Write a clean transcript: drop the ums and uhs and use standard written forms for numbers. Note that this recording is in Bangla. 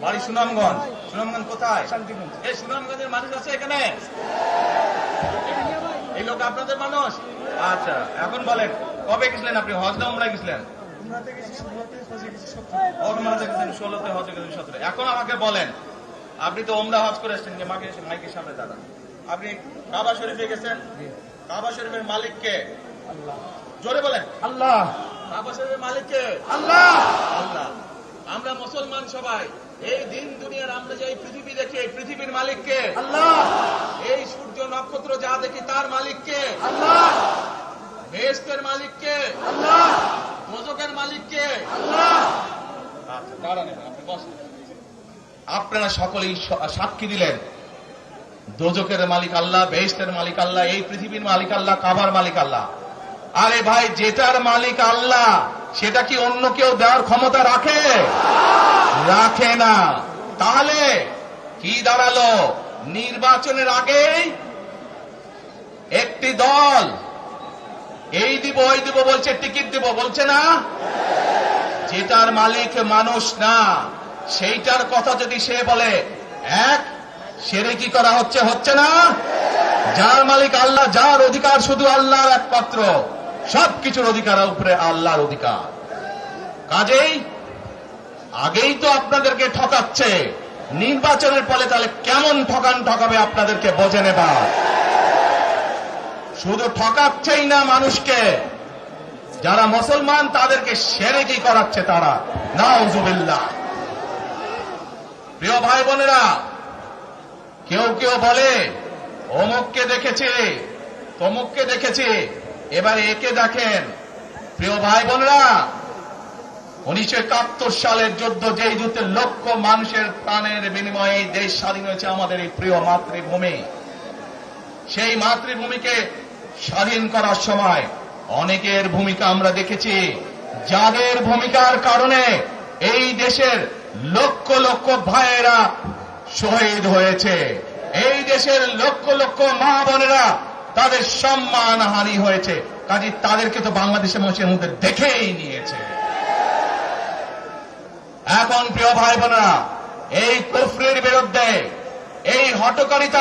বাড়ি সুনামগঞ্জ। সুনামগঞ্জ কোথায়? শান্তিগঞ্জ। এই সুনামগঞ্জের মানুষ আছে এখানে? এই লোক আপনাদের মানুষ? আচ্ছা, এখন বলেন কবে গেছিলেন আপনি? হজ না উমরায় গেছিলেন? এখন আমাকে বলেন, আপনি তো ওমরা হজ করে এসছেন, যে মাইকের সামনে দাঁড়ান, আপনি কাবা শরীফে গেছেন, কাবা শরীফের মালিক কে? জোরে বলেন। আল্লাহ। কাবা শরীফের মালিক কে? আল্লাহ। আল্লাহ। আমরা মুসলমান সবাই এই দিন দুনিয়ার আমরা যে পৃথিবী দেখি, এই পৃথিবীর মালিক কে? আল্লাহ। এই সূর্য নক্ষত্র যা দেখি তার মালিক কে? আল্লাহ। বেহেশতের মালিক কে? আল্লাহ। দোজখের মালিক কে? আল্লাহ। আচ্ছা, দাঁড়ান, আপনি বসেন। আপনারা সকলেই সাক্ষী দিলেন দোজখের মালিক আল্লাহ, বেহেশতের মালিক আল্লাহ, এই পৃথিবীর মালিক আল্লাহ, কাবার মালিক আল্লাহ। আরে ভাই, যেটার মালিক আল্লাহ সেটা কি অন্য কেউ দেওয়ার ক্ষমতা রাখে? রাখে না। তাহলে কি দাঁড়ালো? নির্বাচনের আগেই একটি দল এই দিব ওই দিব বলছে, টিকিট দিব বলছে না? যেটার মালিক মানুষ না সেইটার কথা যদি সে বলে, এক শিরকি করা হচ্ছে, হচ্ছে না? যার মালিক আল্লাহ, যার অধিকার শুধু আল্লাহর একমাত্র, সবকিছুর অধিকার উপরে আল্লাহর অধিকার। কাজেই আগেই তো আপনাদেরকে ঠকাচ্ছে, নির্বাচনের ফলে তাহলে কেমন ঠকাবে আপনাদেরকে বোঝে নেবা। শুধু ঠকাচ্ছেই না মানুষকে, যারা মুসলমান তাদেরকে শিরকি করাচ্ছে তারা। নাউজুবিল্লাহ। প্রিয় ভাই বোনেরা, কেউ কেউ বলে অমুককে দেখেছে, তমুককে দেখেছে, এবার একে দেখেন। প্রিয় ভাই বোনেরা, 1971 সালের যুদ্ধ, যেই যুদ্ধে লক্ষ মানুষের প্রাণের বিনিময়ে এই দেশ স্বাধীন হয়েছে, আমাদের এই প্রিয় মাতৃভূমি, সেই মাতৃভূমিকে স্বাধীন করার সময় অনেকের ভূমিকা আমরা দেখেছি, যাদের ভূমিকার কারণে এই দেশের লক্ষ লক্ষ ভাইয়েরা শহীদ হয়েছে, এই দেশের লক্ষ লক্ষ মা বোনেরা তাদের সম্মানহানি হয়েছে। কাজে তাদেরকে তো বাংলাদেশের মানুষের মধ্যে দেখেই নিয়েছে। এখন প্রিয় ভাই বোনেরা, এই কুফরির বিরুদ্ধে, এই হঠকারিতা